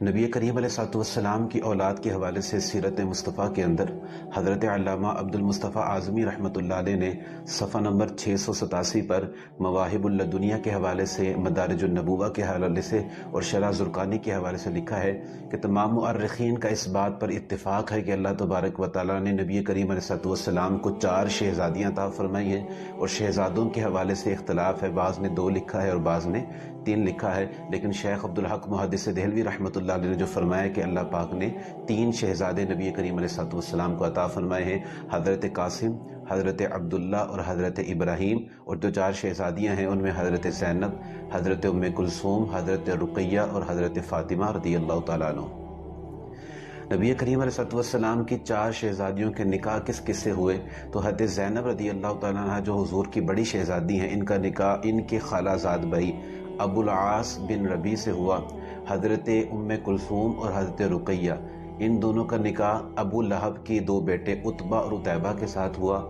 نبی کریم علیہ الصلوۃ والسلام کی اولاد کے حوالے سے سیرت مصطفیٰ کے اندر حضرت علامہ عبد المصطفیٰ اعظمی رحمۃ اللہ علیہ نے صفحہ نمبر 687 پر مواہب اللدنیہ کے حوالے سے، مدارج النبوہ کے حوالے سے اور شرح زرقانی کے حوالے سے لکھا ہے کہ تمام مؤرخین کا اس بات پر اتفاق ہے کہ اللہ تبارک و تعالیٰ نے نبی کریم علیہ الصلوۃ والسلام کو 4 شہزادیاں عطا فرمائی ہیں، اور شہزادوں کے حوالے سے اختلاف ہے، بعض نے 2 لکھا ہے اور بعض نے 3 لکھا ہے، لیکن شیخ عبدالحق محدث دہلوی رحمۃ اللہ علیہ نے جو فرمایا کہ اللہ پاک نے 3 شہزادے نبی کریم علیہ الصلوۃ والسلام کو عطا فرمائے ہیں، حضرت قاسم، حضرت عبداللہ اور حضرت ابراہیم، اور جو 4 شہزادیاں ہیں ان میں حضرت زینب، حضرت ام کلثوم، حضرت رقیہ اور حضرت فاطمہ رضی اللہ تعالیٰ عنہ۔ نبی کریم علیہ الصلوۃ والسلام کی 4 شہزادیوں کے نکاح کس کس سے ہوئے؟ تو حضرت زینب رضی اللہ تعالیٰ عنہ جو حضور کی بڑی شہزادی ہیں، ان کا نکاح ان کے خالہ زاد بھائی ابو العاص بن ربیع سے ہوا۔ حضرت ام کلثوم اور حضرت رقیہ، ان دونوں کا نکاح ابو لہب کی 2 بیٹے عتبہ اور عتیبہ کے ساتھ ہوا۔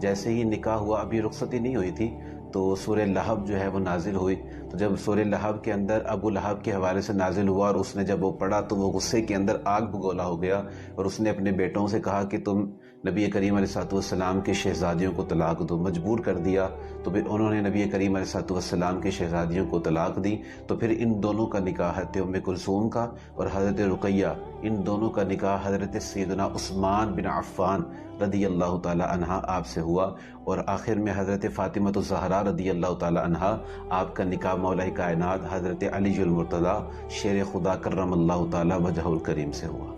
جیسے ہی نکاح ہوا، ابھی رخصتی نہیں ہوئی تھی، تو سورہ لہب جو ہے وہ نازل ہوئی۔ تو جب سورہ لہب کے اندر ابو لہب کے حوالے سے نازل ہوا اور اس نے جب وہ پڑھا تو وہ غصے کے اندر آگ بگولا ہو گیا، اور اس نے اپنے بیٹوں سے کہا کہ تم نبی کریم علیہ الصلوۃ والسلام کے شہزادیوں کو طلاق دو، مجبور کر دیا۔ تو پھر انہوں نے نبی کریم علیہ الصلوۃ والسلام کے شہزادیوں کو طلاق دی۔ تو پھر ان دونوں کا نکاح حضرت ام کلثوم کا اور حضرت رقیہ، ان دونوں کا نکاح حضرت سیدنا عثمان بن عفان رضی اللہ تعالی عنہ آپ سے ہوا، اور آخر میں حضرت فاطمہ الزہرا رضی اللہ تعالی عنہ آپ کا نکاح مولا کائنات حضرت علی المرتضیٰ شیر خدا کرم اللہ تعالی وجہہ الکریم سے ہوا۔